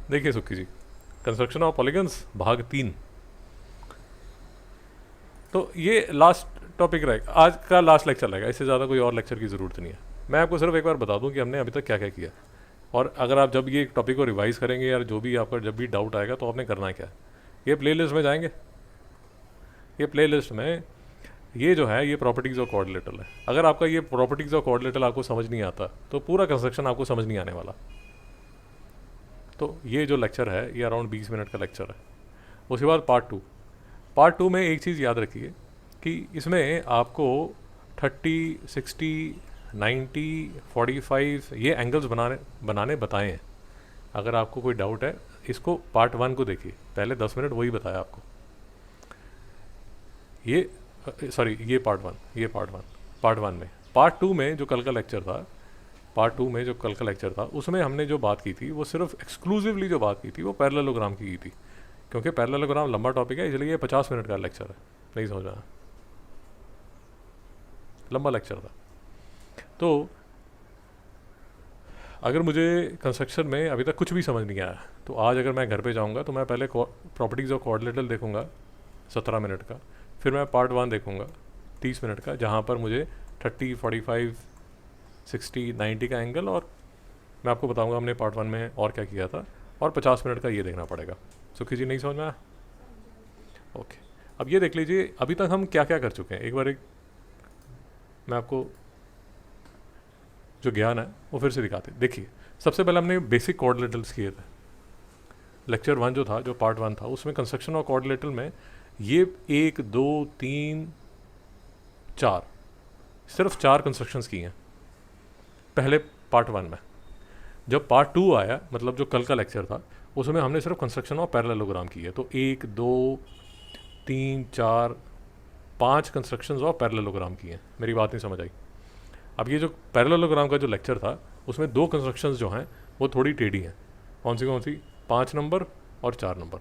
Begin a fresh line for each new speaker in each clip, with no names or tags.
देखिए सुक्की जी, construction of polygons भाग 3। तो ये लास्ट टॉपिक रहेगा, आज का लास्ट लेक्चर रहेगा, इससे ज़्यादा कोई और लेक्चर की ज़रूरत नहीं है। मैं आपको सिर्फ एक बार बता दूं कि हमने अभी तक क्या क्या किया, और अगर आप जब ये टॉपिक को रिवाइज करेंगे या जो भी आपका जब भी डाउट आएगा तो आपने करना क्या है, ये प्लेलिस्ट में जाएंगे। ये प्लेलिस्ट में ये जो है ये प्रॉपर्टीज़ ऑफ कोऑर्डिनेटर है। अगर आपका ये प्रॉपर्टीज़ ऑफ कोऑर्डिनेटर आपको समझ नहीं आता तो पूरा कंस्ट्रक्शन आपको समझ नहीं आने वाला। तो ये जो लेक्चर है ये अराउंड 20 मिनट का लेक्चर है। उसके बाद पार्ट टू में एक चीज़ याद रखिए कि इसमें आपको 30, 60, 90, 45 ये एंगल्स बनाने बताए हैं। अगर आपको कोई डाउट है इसको पार्ट 1 को देखिए, पहले 10 मिनट वही बताया आपको। ये सॉरी ये पार्ट वन में पार्ट टू में जो कल का लेक्चर था उसमें हमने जो बात की थी वो सिर्फ एक्सक्लूसिवली जो बात की थी वो पैरेललोग्राम की थी। क्योंकि पैरेललोग्राम लंबा टॉपिक है इसलिए ये 50 मिनट का लेक्चर है, नहीं समझ रहा, लंबा लेक्चर था। तो अगर मुझे कंस्ट्रक्शन में अभी तक कुछ भी समझ नहीं आया तो आज अगर मैं घर पे जाऊंगा तो मैं पहले प्रॉपर्टीज़ ऑफ कोऑर्डिनेटर देखूंगा 17 मिनट का, फिर मैं पार्ट 1 देखूंगा 30 मिनट का, जहाँ पर मुझे 30, 45, 60, 90 का एंगल, और मैं आपको बताऊंगा हमने पार्ट 1 में और क्या किया था, और 50 मिनट का ये देखना पड़ेगा। सुखी जी नहीं समझ में आया? ओके, अब ये देख लीजिए अभी तक हम क्या क्या कर चुके हैं। एक बार मैं आपको जो ज्ञान है वो फिर से दिखाते। देखिए सबसे पहले हमने बेसिक कोऑर्डिनेटर्स किए थे। लेक्चर 1 जो था, जो पार्ट 1 था, उसमें कंस्ट्रक्शन ऑफ कोऑर्डिनेटर में ये 1, 2, 3, 4 सिर्फ 4 कंस्ट्रक्शंस की हैं पहले पार्ट 1 में। जब पार्ट 2 आया, मतलब जो कल का लेक्चर था, उसमें हमने सिर्फ कंस्ट्रक्शन ऑफ पैरेललोग्राम की है। तो 1, 2, 3, 4, 5 कंस्ट्रक्शंस ऑफ पैरेललोग्राम की हैं। मेरी बात नहीं समझ आई? अब ये जो पैरेललोग्राम का जो लेक्चर था उसमें 2 कंस्ट्रक्शंस जो हैं वो थोड़ी टेढ़ी हैं। कौन सी? 5 नंबर और 4 नंबर।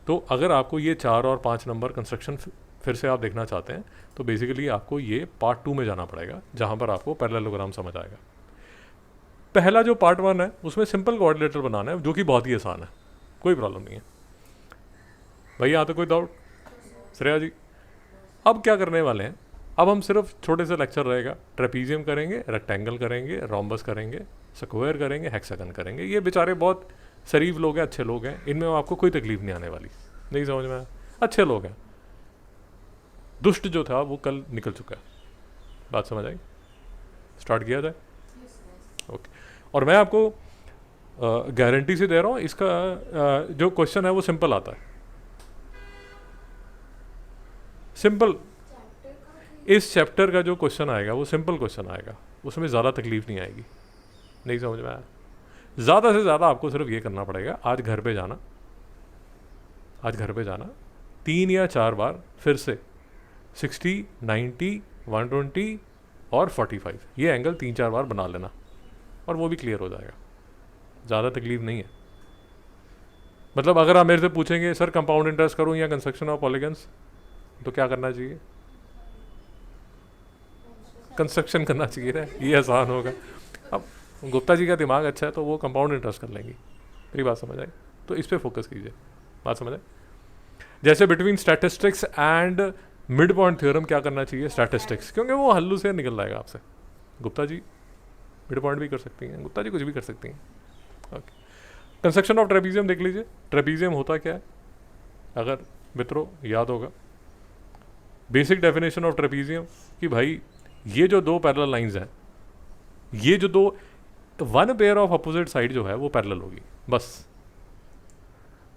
तो अगर आपको ये 4 और 5 नंबर कंस्ट्रक्शन फिर से आप देखना चाहते हैं तो बेसिकली आपको ये पार्ट 2 में जाना पड़ेगा, जहाँ पर आपको पैरेललोग्राम समझ आएगा। पहला जो पार्ट 1 है उसमें सिंपल कोऑर्डिनेटर बनाना है, जो कि बहुत ही आसान है, कोई प्रॉब्लम नहीं है। भैया यहाँ तो कोई डाउट? श्रेया जी, अब क्या करने वाले हैं? अब हम सिर्फ छोटे से लेक्चर रहेगा, ट्रेपीजियम करेंगे, रेक्टेंगल करेंगे, रोम्बस करेंगे, स्क्वायर करेंगे, हेक्सागन करेंगे। ये बेचारे बहुत शरीफ लोग हैं, अच्छे लोग हैं, इनमें आपको कोई तकलीफ नहीं आने वाली। नहीं समझ में आया? अच्छे लोग हैं। दुष्ट जो था वो कल निकल चुका है। बात समझ आई? स्टार्ट किया जाए? ओके। और मैं आपको गारंटी से दे रहा हूँ इसका जो क्वेश्चन है वो सिंपल आता है। सिंपल, इस चैप्टर का जो क्वेश्चन आएगा वो सिंपल क्वेश्चन आएगा, उसमें ज़्यादा तकलीफ नहीं आएगी। नहीं समझ में आया? ज़्यादा से ज़्यादा आपको सिर्फ ये करना पड़ेगा, आज घर पे जाना 3 या 4 बार फिर से 60, 90, 120 और 45 ये एंगल 3-4 बार बना लेना, और वो भी क्लियर हो जाएगा। ज़्यादा तकलीफ नहीं है। मतलब अगर आप मेरे से पूछेंगे सर कंपाउंड इंटरेस्ट करूँ या कंस्ट्रक्शन ऑफ पॉलीगन्स, तो क्या करना चाहिए? कंस्ट्रक्शन करना चाहिए ना, ये आसान होगा। अब गुप्ता जी का दिमाग अच्छा है तो वो कंपाउंड इंटरेस्ट कर लेंगी। मेरी बात समझ आई? तो इस पर फोकस कीजिए। बात समझ आई? जैसे between statistics and mid point theorem क्या करना चाहिए? स्टैटिस्टिक्स, क्योंकि वो हल्लू से निकल जाएगा आपसे। गुप्ता जी मिड पॉइंट भी कर सकती हैं, गुप्ता जी कुछ भी कर सकती हैं। ओके, कंस्ट्रक्शन ऑफ ट्रेपीजियम देख लीजिए। ट्रेपीजियम होता क्या है अगर मित्रों याद होगा? बेसिक डेफिनेशन ऑफ ट्रेपीजियम कि भाई ये जो 2 पैरेलल लाइंस हैं, ये जो 2 1 पेयर ऑफ अपोजिट साइड जो है वो पैरेलल होगी बस।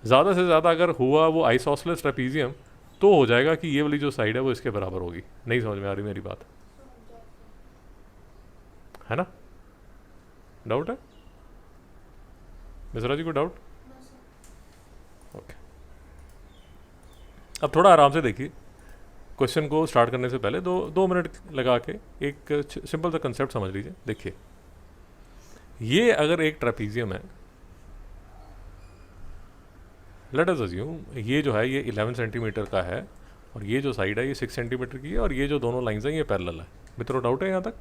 ज़्यादा से ज़्यादा अगर हुआ वो आइसोसेलेस ट्रेपीजियम तो हो जाएगा कि ये वाली जो साइड है वो इसके बराबर होगी। नहीं समझ में आ रही मेरी बात? है ना? डाउट है मिश्रा जी को? डाउट? ओके, अब थोड़ा आराम से देखिए। क्वेश्चन को स्टार्ट करने से पहले 2 मिनट लगा के एक सिंपल सा कंसेप्ट समझ लीजिए। देखिए ये अगर एक ट्रेपीजियम है, लेट अस अज्यूम ये जो है ये 11 सेंटीमीटर का है, और ये जो साइड है ये 6 सेंटीमीटर की है, और ये जो दोनों लाइंस हैं ये पैरेलल है। मित्रों डाउट है यहाँ तक?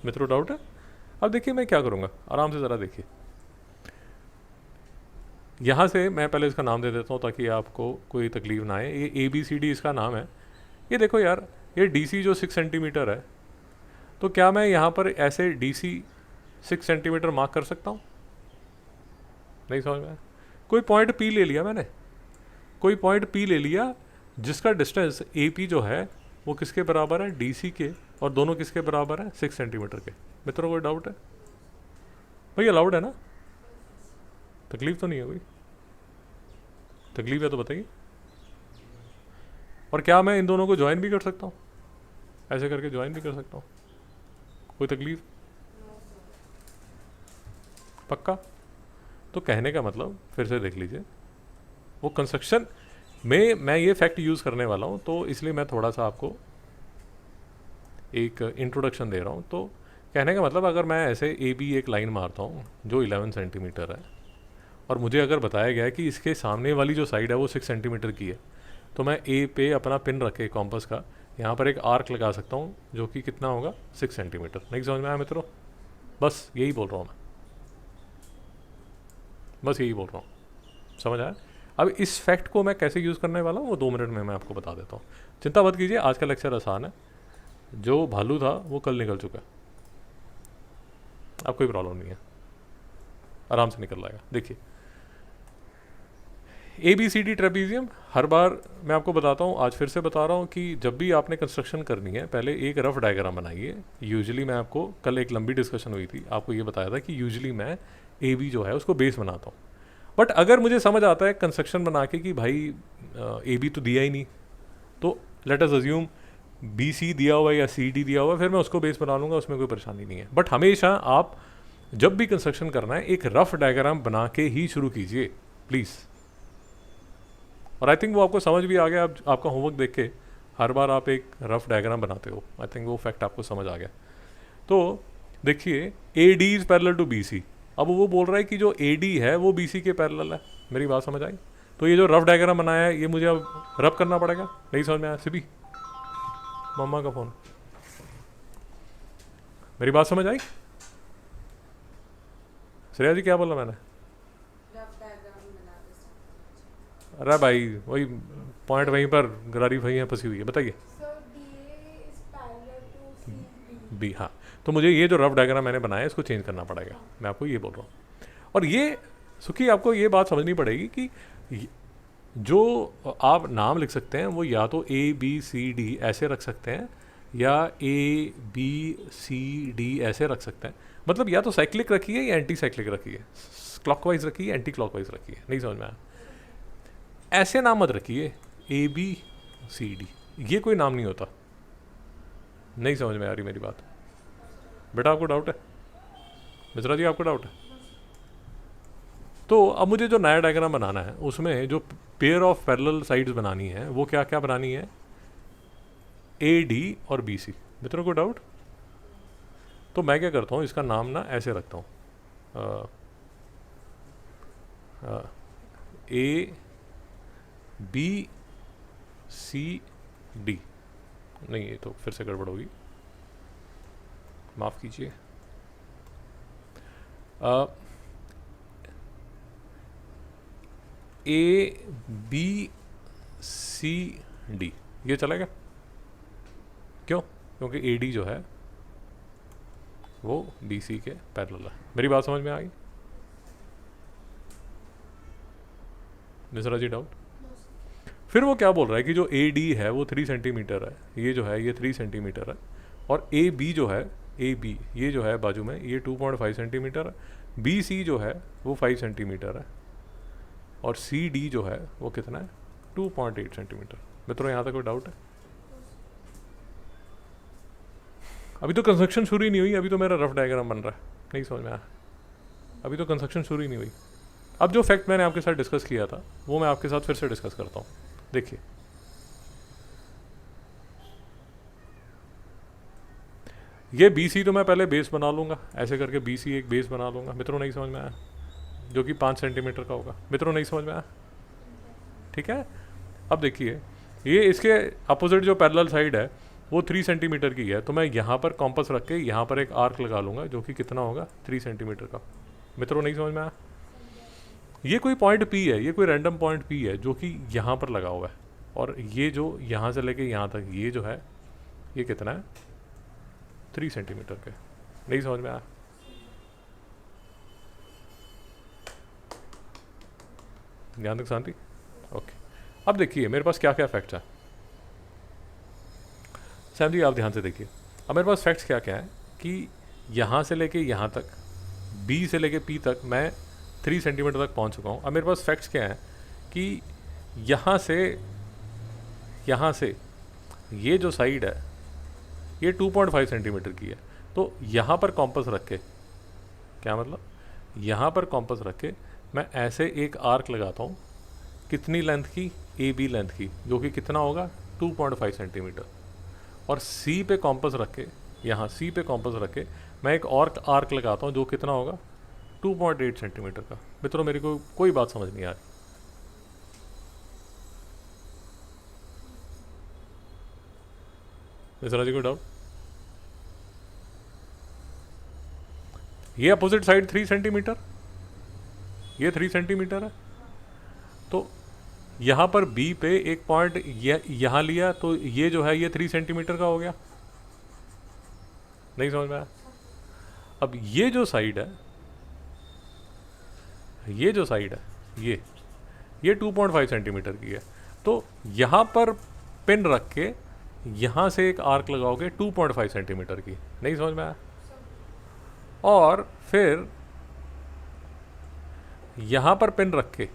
मित्रों डाउट है? अब देखिए मैं क्या करूँगा, आराम से ज़रा देखिए। यहाँ से मैं पहले इसका नाम दे देता हूँ ताकि आपको कोई तकलीफ ना आए। ये ABCD इसका नाम है। ये देखो यार, ये DC जो 6 सेंटीमीटर है, तो क्या मैं यहाँ पर ऐसे DC 6 सेंटीमीटर मार्क कर सकता हूँ? नहीं समझ में आया? कोई पॉइंट P ले लिया मैंने, कोई पॉइंट P ले लिया जिसका डिस्टेंस AP जो है वो किसके बराबर है? DC के, और दोनों किसके बराबर है? 6 सेंटीमीटर के। मित्रों कोई डाउट है? भाई अलाउड है ना? तकलीफ तो नहीं है कोई? तकलीफ है तो बताइए। और क्या मैं इन दोनों को ज्वाइन भी कर सकता हूँ? ऐसे करके ज्वाइन भी कर सकता हूँ? कोई तकलीफ? पक्का? तो कहने का मतलब फिर से देख लीजिए, वो कंस्ट्रक्शन में मैं ये फैक्ट यूज़ करने वाला हूँ, तो इसलिए मैं थोड़ा सा आपको एक इंट्रोडक्शन दे रहा हूँ। तो कहने का मतलब अगर मैं ऐसे AB एक लाइन मारता हूँ जो 11 सेंटीमीटर है, और मुझे अगर बताया गया है कि इसके सामने वाली जो साइड है वो 6 सेंटीमीटर की है, तो मैं A पे अपना पिन रख के कॉम्पस का यहाँ पर एक आर्क लगा सकता हूँ जो कि कितना होगा? 6 सेंटीमीटर। नहीं समझ में आया मित्रों? बस यही बोल रहा हूँ मैं, बस यही बोल रहा हूँ। समझ आया? अब इस फैक्ट को मैं कैसे यूज़ करने वाला हूँ वो 2 मिनट में मैं आपको बता देता हूँ। चिंता मत कीजिए, आज का लेक्चर आसान है। जो भालू था वो कल निकल चुका है, अब कोई प्रॉब्लम नहीं है, आराम से निकल जाएगा। देखिए ABCD ट्रेपीजियम, हर बार मैं आपको बताता हूँ, आज फिर से बता रहा हूँ कि जब भी आपने कंस्ट्रक्शन करनी है पहले एक रफ डायग्राम बनाइए। यूजुअली मैं आपको, कल एक लंबी डिस्कशन हुई थी, आपको ये बताया था कि यूजुअली मैं AB जो है उसको बेस बनाता हूँ। बट अगर मुझे समझ आता है कंस्ट्रक्शन बना के कि भाई AB तो दिया ही नहीं, तो लेट अस अज्यूम BC दिया हुआ है या CD दिया हुआ है, फिर मैं उसको बेस बना लूँगा, उसमें कोई परेशानी नहीं है। बट हमेशा आप जब भी कंस्ट्रक्शन करना है एक रफ डायग्राम बना के ही शुरू कीजिए प्लीज़। और आई थिंक वो आपको समझ भी आ गया। आपका होमवर्क देख के हर बार आप एक रफ डायग्राम बनाते हो, आई थिंक वो फैक्ट आपको समझ आ गया। तो देखिए AD is parallel to BC। अब वो बोल रहा है कि जो AD है वो BC के पैरेलल है। मेरी बात समझ आई? तो ये जो रफ डायग्राम बनाया है ये मुझे अब रब करना पड़ेगा। नहीं समझ में आया? सिबी मम्मा का फ़ोन। मेरी बात समझ आई? श्रेया जी क्या बोला मैंने? अरे भाई वही पॉइंट वहीं पर, गरारी वहीं है फंसी हुई है। बताइए B। हाँ, तो मुझे ये जो रफ डायग्राम मैंने बनाया है इसको चेंज करना पड़ेगा, मैं आपको ये बोल रहा हूँ। और ये सुखी आपको ये बात समझनी पड़ेगी कि जो आप नाम लिख सकते हैं वो या तो ABCD ऐसे रख सकते हैं या ABCD ऐसे रख सकते हैं। मतलब या तो साइक्लिक रखिए या एंटी साइक्लिक रखिए, क्लॉकवाइज रखिए एंटी क्लॉकवाइज रखिए। नहीं समझ में आया? ऐसे नाम मत रखिए ABCD, ये कोई नाम नहीं होता। नहीं समझ में आ रही मेरी बात? बेटा आपको डाउट है? मिश्रा जी आपको डाउट है? तो अब मुझे जो नया डायग्राम बनाना है उसमें जो पेयर ऑफ पैरेलल साइड्स बनानी है वो क्या क्या बनानी है? AD और BC। मित्रों को डाउट? तो मैं क्या करता हूँ, इसका नाम ना ऐसे रखता हूँ, ABCD। नहीं, ये तो फिर से गड़बड़ होगी, माफ़ कीजिए। ABCD ये चलेगा? क्यों? क्योंकि AD जो है वो BC के पैरेलल है। मेरी बात समझ में आ गई? मिश्रा जी डाउट? फिर वो क्या बोल रहा है कि जो AD है वो 3 सेंटीमीटर है, ये जो है ये 3 सेंटीमीटर है, और AB जो है, AB ये जो है बाजू में ये 2.5 सेंटीमीटर है, BC जो है वो 5 सेंटीमीटर है, और CD जो है वो कितना है? 2.8 सेंटीमीटर। मित्रों यहाँ तक कोई डाउट है? अभी तो कंस्ट्रक्शन शुरू ही नहीं हुई, अभी तो मेरा रफ डायग्राम बन रहा है। नहीं समझ में आया? अभी तो कंस्ट्रक्शन शुरू ही नहीं हुई। अब जो फैक्ट मैंने आपके साथ डिस्कस किया था वो मैं आपके साथ फिर से डिस्कस करता हूँ। देखिए ये BC तो मैं पहले बेस बना लूँगा, ऐसे करके BC एक बेस बना लूँगा। मित्रों नहीं समझ में आया? जो कि 5 सेंटीमीटर का होगा। मित्रों नहीं समझ में आया? ठीक है। अब देखिए ये इसके अपोजिट जो पैरेलल साइड है वो 3 सेंटीमीटर की है, तो मैं यहाँ पर कॉम्पस रख के यहाँ पर एक आर्क लगा लूँगा जो कि कितना होगा? 3 सेंटीमीटर का। मित्रों नहीं समझ में आया? ये कोई पॉइंट P है, ये कोई रैंडम पॉइंट P है जो कि यहाँ पर लगा हुआ है, और ये जो यहाँ से लेके यहाँ तक ये जो है ये कितना है 3 सेंटीमीटर के। नहीं समझ में आया? ध्यान तक शांति। ओके, अब देखिए मेरे पास क्या क्या फैक्ट्स हैं। सैम जी आप ध्यान से देखिए, अब मेरे पास फैक्ट्स क्या क्या है कि यहाँ से लेके यहाँ तक B से लेके P तक मैं 3 सेंटीमीटर तक पहुँच चुका हूँ। अब मेरे पास फैक्ट्स क्या हैं कि यहाँ से ये जो साइड है ये 2.5 सेंटीमीटर की है। तो यहाँ पर कॉम्पस रख के, क्या मतलब, यहाँ पर कॉम्पस रख के मैं ऐसे एक आर्क लगाता हूँ, कितनी लेंथ की, AB लेंथ की, जो कि कितना होगा 2.5 सेंटीमीटर। और C पे कॉम्पस रख के, यहाँ C पे कॉम्पस रख के मैं एक और आर्क लगाता हूँ जो कितना होगा 2.8 सेंटीमीटर का। मित्रों मेरी को कोई बात समझ नहीं आ रही। मिश्रा जी को डाउट? ये अपोजिट साइड 3 सेंटीमीटर, ये 3 सेंटीमीटर है। तो यहाँ पर B पे एक पॉइंट यहाँ लिया तो ये जो है ये 3 सेंटीमीटर का हो गया। नहीं समझ में आया? अब ये जो साइड है, ये जो साइड है ये 2.5 सेंटीमीटर की है। तो यहाँ पर पिन रख के यहाँ से एक आर्क लगाओगे 2.5 सेंटीमीटर की। नहीं समझ में आया? और फिर यहाँ पर पिन रख के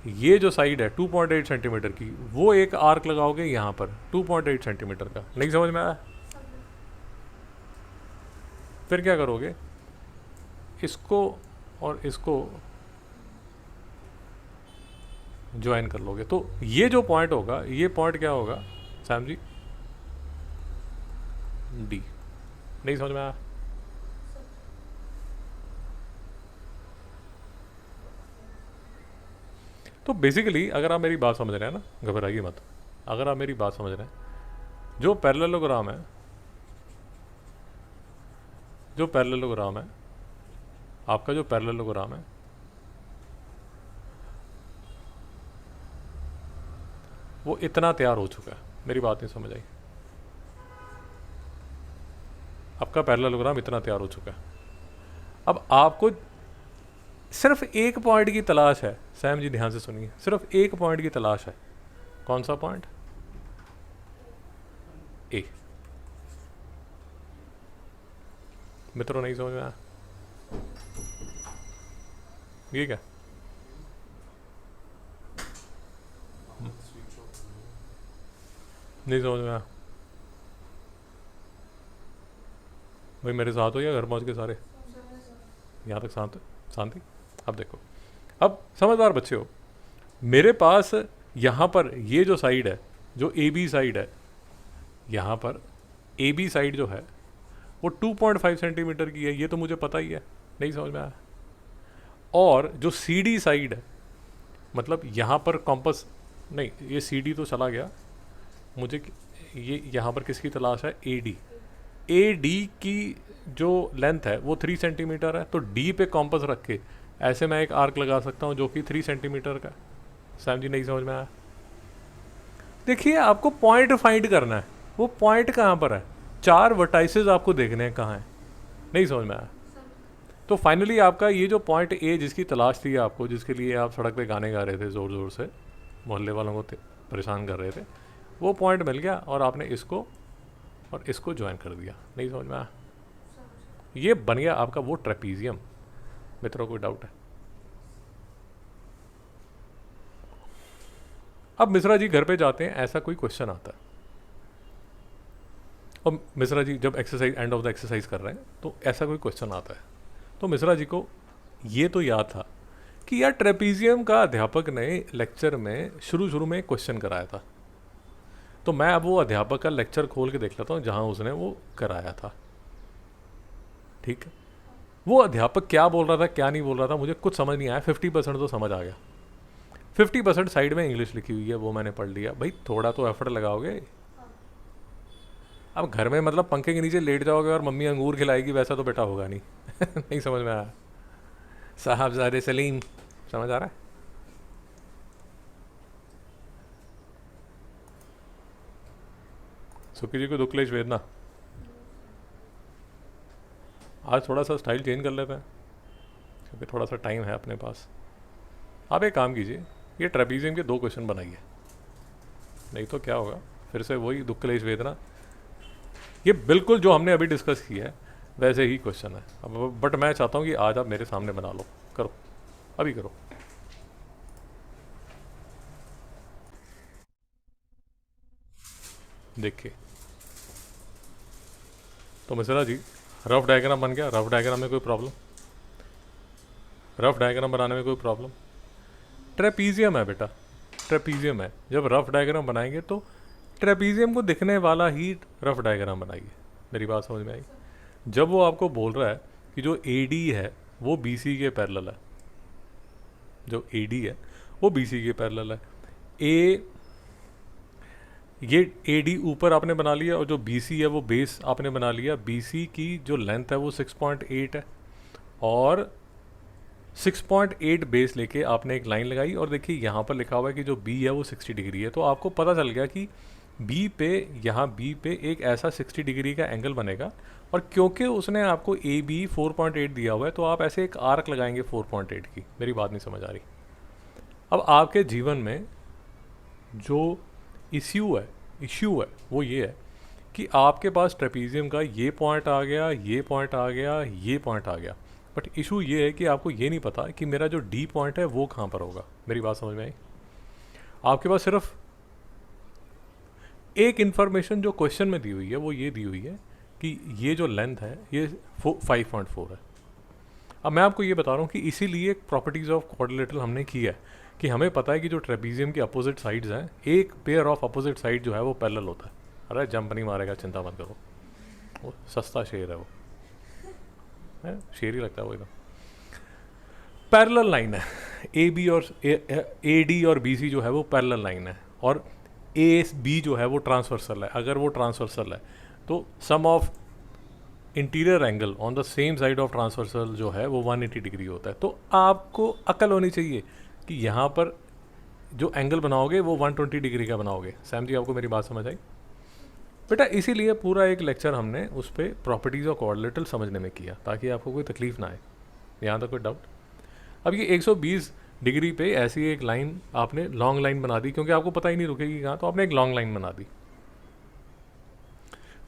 ये जो साइड है 2.8 सेंटीमीटर की, वो एक आर्क लगाओगे यहाँ पर 2.8 सेंटीमीटर का। नहीं समझ में आया? फिर क्या करोगे, इसको और इसको ज्वाइन कर लोगे। तो ये जो पॉइंट होगा, ये पॉइंट क्या होगा सैम जी? D। नहीं समझ में आया? तो बेसिकली अगर आप मेरी बात समझ रहे हैं ना, घबराइए मत, अगर आप मेरी बात समझ रहे हैं, जो पैरेललोग्राम है, जो पैरेललोग्राम है, आपका जो पैरेललोग्राम है, वो इतना तैयार हो चुका है। मेरी बात नहीं समझ आई? आपका पैरेललोग्राम इतना तैयार हो चुका है। अब आपको सिर्फ एक पॉइंट की तलाश है। सैम जी ध्यान से सुनिए, सिर्फ एक पॉइंट की तलाश है। कौन सा पॉइंट? A। मित्रों नहीं समझ में आया? ये क्या? नहीं समझ में आया? भाई मेरे साथ हो या घर पहुंच के सारे? यहाँ तक शांति। अब देखो, अब समझदार बच्चे हो, मेरे पास यहाँ पर ये जो साइड है, जो AB साइड है, यहाँ पर AB साइड जो है वो 2.5 सेंटीमीटर की है, ये तो मुझे पता ही है। नहीं समझ में आया? और जो CD साइड है, मतलब यहाँ पर कॉम्पस नहीं, ये CD तो चला गया, मुझे ये यहाँ पर किसकी तलाश है? AD की जो लेंथ है वो 3 सेंटीमीटर है। तो D पे कॉम्पस रख के ऐसे मैं एक आर्क लगा सकता हूँ जो कि 3 सेंटीमीटर का। सैम जी नहीं समझ में आया? देखिए आपको पॉइंट फाइंड करना है, वो पॉइंट कहाँ पर है? 4 वर्टाइसेस आपको देखने हैं कहाँ है। नहीं समझ में आया? तो फाइनली आपका ये जो पॉइंट A जिसकी तलाश थी आपको, जिसके लिए आप सड़क पे गाने गा रहे थे ज़ोर ज़ोर से, मोहल्ले वालों को परेशान कर रहे थे, वो पॉइंट मिल गया और आपने इसको और इसको ज्वाइन कर दिया। नहीं समझ में आया? ये बन गया आपका वो ट्रेपीजियम। मित्रों कोई डाउट है? अब मिश्रा जी घर पे जाते हैं, ऐसा कोई क्वेश्चन आता है और मिश्रा जी जब exercise end of the exercise कर रहे हैं तो ऐसा कोई क्वेश्चन आता है, तो मिश्रा जी को ये तो याद था कि यार ट्रेपीजियम का अध्यापक ने लेक्चर में शुरू में क्वेश्चन कराया था। तो मैं अब वो अध्यापक का लेक्चर खोल के देख लेता हूँ जहाँ उसने वो कराया था। ठीक है, वो अध्यापक क्या बोल रहा था क्या नहीं बोल रहा था मुझे कुछ समझ नहीं आया। 50% तो समझ आ गया, 50% साइड में इंग्लिश लिखी हुई है वो मैंने पढ़ लिया। भाई थोड़ा तो एफर्ट लगाओगे। अब घर में मतलब पंखे के नीचे लेट जाओगे और मम्मी अंगूर खिलाएगी, वैसा तो बेटा होगा नहीं। नहीं समझ में आया? साहबजादे सलीम समझ आ रहा है? सुखी जी को दुखलेश वेदना। आज थोड़ा सा स्टाइल चेंज कर लेते हैं क्योंकि थोड़ा सा टाइम है अपने पास। आप एक काम कीजिए, ये ट्रेपीजियम के 2 क्वेश्चन बनाइए, नहीं तो क्या होगा फिर से वही दुखलेश वेदना। ये बिल्कुल जो हमने अभी डिस्कस किया है वैसे ही क्वेश्चन है। अब बट मैं चाहता हूँ कि आज आप मेरे सामने बना लो, करो, अभी करो। देखिए तो मिश्रा जी, रफ डायग्राम बन गया। रफ डायग्राम में कोई प्रॉब्लम? रफ डायग्राम बनाने में कोई प्रॉब्लम? ट्रेपीजियम है बेटा, ट्रेपीजियम है। जब रफ डायग्राम बनाएंगे तो ट्रेपीजियम को दिखने वाला ही रफ डायग्राम बनाइए। मेरी बात समझ में आई? जब वो आपको बोल रहा है कि जो ए डी है वो बी सी के पैरेलल है, जो ए डी है वो बी सी के पैरेलल है, ये ए डी ऊपर आपने बना लिया और जो बी सी है वो बेस आपने बना लिया। बी सी की जो लेंथ है वो 6.8 है और 6.8 बेस लेके आपने एक लाइन लगाई और देखिए यहाँ पर लिखा हुआ है कि जो बी है वो 60 डिग्री है। तो आपको पता चल गया कि बी पे, यहाँ बी पे एक ऐसा 60 डिग्री का एंगल बनेगा और क्योंकि उसने आपको ए बी 4.8 दिया हुआ है तो आप ऐसे एक आर्क लगाएंगे 4.8 की। मेरी बात नहीं समझ आ रही? अब आपके जीवन में जो इश्यू है वो ये है कि आपके पास ट्रेपीजियम का ये पॉइंट आ गया, ये पॉइंट आ गया, ये पॉइंट आ गया, बट इशू ये है कि आपको ये नहीं पता कि मेरा जो डी पॉइंट है वो कहाँ पर होगा। मेरी बात समझ में आई? आपके पास सिर्फ एक इन्फॉर्मेशन जो क्वेश्चन में दी हुई है वो ये दी हुई है कि ये जो लेंथ है ये 5.4 है। अब मैं आपको ये बता रहा हूँ कि इसीलिए प्रॉपर्टीज़ ऑफ क्वाड्रिलेटरल हमने किया है कि हमें पता है कि जो ट्रेपीजियम की अपोजिट साइड्स हैं, एक पेयर ऑफ अपोजिट साइड जो है वो पैरेलल होता है। अरे जंप नहीं मारेगा, चिंता मत करो, वो सस्ता शेर है, वो है शेर ही लगता है वो एकदम। पैरेलल लाइन है ए बी और ए डी और बी सी जो है वो पैरेलल लाइन है और ए बी जो है वो ट्रांसवर्सल है। अगर वो ट्रांसवर्सल है तो sum of interior angle on the same side of transversal जो है वो 180 डिग्री होता है। तो आपको अकल होनी चाहिए कि यहाँ पर जो एंगल बनाओगे वो 120 डिग्री का बनाओगे। सैम जी आपको मेरी बात समझ आई बेटा? इसीलिए पूरा एक लेक्चर हमने उस पर प्रॉपर्टीज़ ऑफ क्वाड्रिलेटरल समझने में किया ताकि आपको कोई तकलीफ ना आए। यहाँ तक कोई डाउट? अब ये 120 डिग्री पे ऐसी एक लाइन आपने लॉन्ग लाइन बना दी क्योंकि आपको पता ही नहीं रुकेगी कहाँ, तो आपने एक लॉन्ग लाइन बना दी।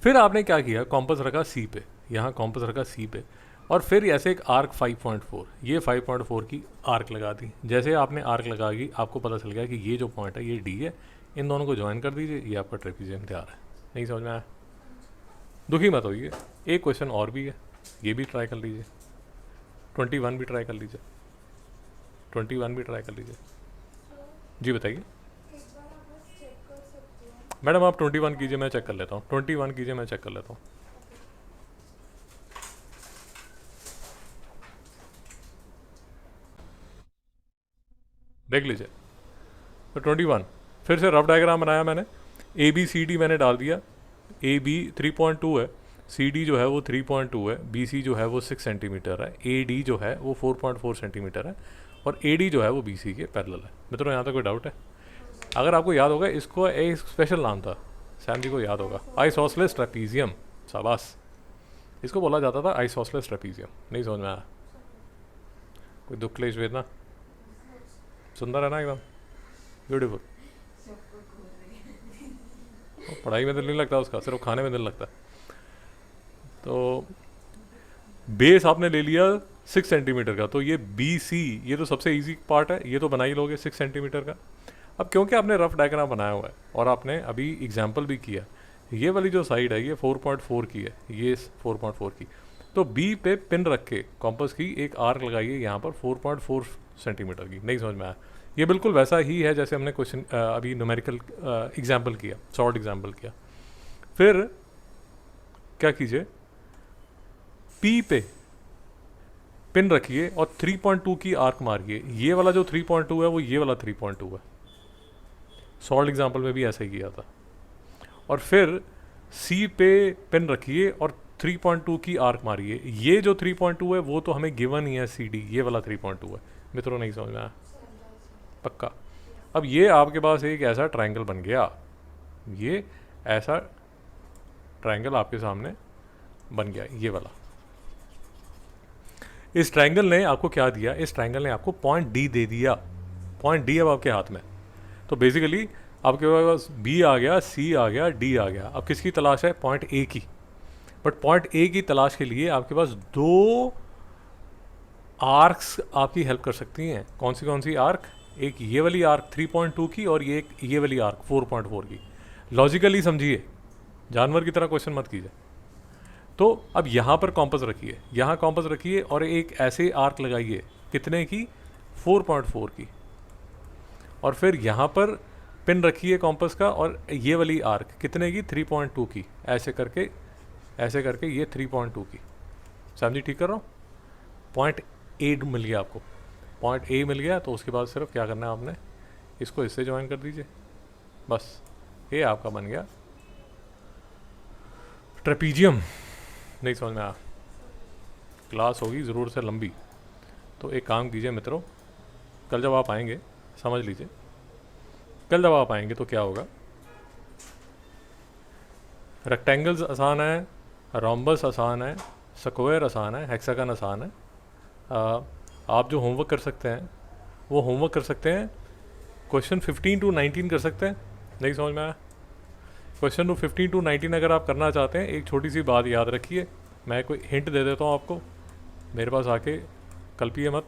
फिर आपने क्या किया, कॉम्पस रखा सी पे, यहाँ कॉम्पस रखा सी पे और फिर ऐसे एक आर्क 5.4, ये 5.4 की आर्क लगा दी। जैसे आपने आर्क लगा दी आपको पता चल गया कि ये जो पॉइंट है ये डी है, इन दोनों को ज्वाइन कर दीजिए, ये आपका ट्रेपीजियम तैयार है। नहीं समझ में आया? दुखी मत होइए, एक क्वेश्चन और भी है, ये भी ट्राई कर लीजिए, 21 भी ट्राई कर लीजिए, 21 भी ट्राई कर लीजिए। जी बताइए मैडम, आप 21 कीजिए, मैं चेक कर लेता हूँ। 21 कीजिए, मैं चेक कर लेता हूँ। देख लीजिए तो 21 फिर से रफ डायग्राम बनाया मैंने। ए बी सी डी मैंने डाल दिया, ए बी 3.2 है, सी डी जो है वो 3.2 है, बी सी जो है वो 6 सेंटीमीटर है, ए डी जो है वो 4.4 सेंटीमीटर है और ए डी जो है वो बी सी के पैरेलल है। मित्रों यहाँ तक कोई डाउट है? अगर आपको याद होगा, इसको एक स्पेशल नाम था, सैम जी को याद होगा, आइसोसेलेस ट्रेपीजियम। शाबाश, इसको बोला जाता था आइसोसेलेस ट्रेपीजियम। नहीं समझ में आया? कोई दुख क्लेश वेदना? सुंदर है ना एकदम, ब्यूटीफुल। पढ़ाई में दिल नहीं लगता उसका, सिर्फ खाने में दिल लगता है। तो बेस आपने ले लिया 6 सेंटीमीटर का, तो ये बी सी, ये तो सबसे इजी पार्ट है, ये तो बना ही लोगे 6 सेंटीमीटर का। अब क्योंकि आपने रफ डायग्राम बनाया हुआ है और आपने अभी एग्जाम्पल भी किया, ये वाली जो साइड है ये 4.4 की है, ये 4.4 की, तो बी पे पिन रख के कॉम्पस की एक आर्क लगाइए यहाँ पर 4.4 सेंटीमीटर की। नहीं समझ में आया? ये बिल्कुल वैसा ही है जैसे हमने क्वेश्चन अभी न्यूमेरिकल एग्जाम्पल किया, शॉर्ट एग्जाम्पल किया। फिर क्या कीजिए, पी पे पिन रखिए और 3.2 की आर्क मारिए। ये वाला जो 3.2 है वो ये वाला 3.2 है, शॉर्ट एग्जाम्पल में भी ऐसा ही किया था। और फिर सी पे पिन रखिए और 3.2 की आर्क मारी है। ये जो 3.2 है वो तो हमें गिवन ही है, सी डी ये वाला 3.2 है। मित्रों नहीं समझ में आया? पक्का। अब ये आपके पास एक ऐसा ट्रायंगल बन गया, ये ऐसा ट्रायंगल आपके सामने बन गया, ये वाला। इस ट्रायंगल ने आपको क्या दिया? इस ट्रायंगल ने आपको पॉइंट डी दे दिया। पॉइंट डी अब आपके हाथ में। तो बेसिकली आपके पास बी आ गया, सी आ गया, डी आ गया। अब किसकी तलाश है? पॉइंट ए की। बट पॉइंट ए की तलाश के लिए आपके पास दो आर्क्स आपकी हेल्प कर सकती हैं। कौन सी आर्क? एक ये वाली आर्क 3.2 की, और ये वाली आर्क 4.4 की। लॉजिकली समझिए, जानवर की तरह क्वेश्चन मत कीजिए। तो अब यहाँ पर कॉम्पस रखिए, यहाँ कॉम्पस रखिए, और एक ऐसे आर्क लगाइए, कितने की? 4.4 की। और फिर यहाँ पर पिन रखिए कॉम्पस का, और ये वाली आर्क कितने की? 3.2 की। ऐसे करके ये 3.2 की। समझी? ठीक कर रहा हूँ? पॉइंट ए मिल गया आपको। पॉइंट ए मिल गया, तो उसके बाद सिर्फ क्या करना है आपने? इसको इससे ज्वाइन कर दीजिए, बस। ये आपका बन गया ट्रेपीजियम। नहीं समझ में आया? क्लास होगी ज़रूर से लंबी। तो एक काम कीजिए मित्रों, कल जब आप आएंगे, समझ लीजिए, कल जब आप आएंगे तो क्या होगा? रेक्टेंगल्स आसान है, रोम्बस आसान है, स्क्वायर आसान है, हेक्सागन आसान है। आप जो होमवर्क कर सकते हैं वो होमवर्क कर सकते हैं, क्वेश्चन 15 to 19 कर सकते हैं। नहीं समझ में आया? क्वेश्चन 15 to 19 अगर आप करना चाहते हैं, एक छोटी सी बात याद रखिए, मैं कोई हिंट दे देता हूँ आपको, मेरे पास आके कल्पिए मत।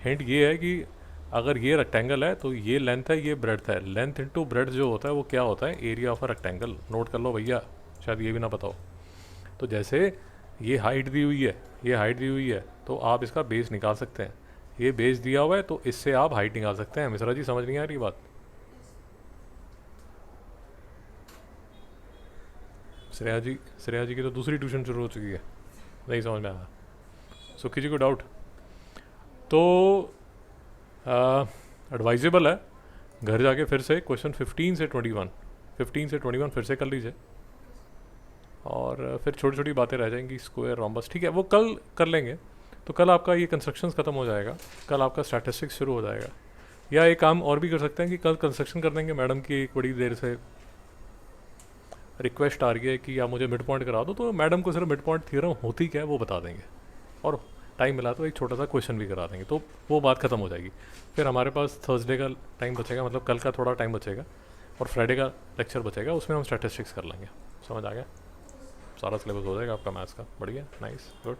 हिंट ये है कि अगर ये रेक्टेंगल है तो ये लेंथ है, ये ब्रेड्थ है। लेंथ इंटू ब्रेड्थ जो होता है वो क्या होता है? Area of a rectangle. Note कर लो भैया, शायद ये भी ना पता हो। तो जैसे ये हाइट दी हुई है, ये हाइट दी हुई है, तो आप इसका बेस निकाल सकते हैं। ये बेस दिया हुआ है तो इससे आप हाइट निकाल सकते हैं। मिश्रा जी समझ नहीं आ रही बात? श्रेया जी की तो दूसरी ट्यूशन शुरू हो चुकी है। नहीं समझ में आया? सुखी जी को डाउट? तो एडवाइजेबल है घर जाके फिर से क्वेश्चन 15 से 21 फिर से कर लीजिए, और फिर छोटी छोटी बातें रह जाएंगी, स्क्वायर, रोम्बस, ठीक है, वो कल कर लेंगे। तो कल आपका ये कंस्ट्रक्शंस ख़त्म हो जाएगा, कल आपका स्टैटिस्टिक्स शुरू हो जाएगा। या एक काम और भी कर सकते हैं कि कल कंस्ट्रक्शन कर देंगे। मैडम की एक बड़ी देर से रिक्वेस्ट आ रही है कि आप मुझे मिड पॉइंट करा दो, तो मैडम को सिर्फ मिड पॉइंट थ्योरम होती क्या है वो बता देंगे, और टाइम मिला तो एक छोटा सा क्वेश्चन भी करा देंगे, तो वो बात ख़त्म हो जाएगी। फिर हमारे पास थर्सडे का टाइम बचेगा, मतलब कल का थोड़ा टाइम बचेगा, और फ्राइडे का लेक्चर बचेगा, उसमें हम स्टैटिस्टिक्स कर लेंगे। समझ आ गया? सारा सिलेबस हो जाएगा आपका मैथ्स का। बढ़िया, नाइस, गुड।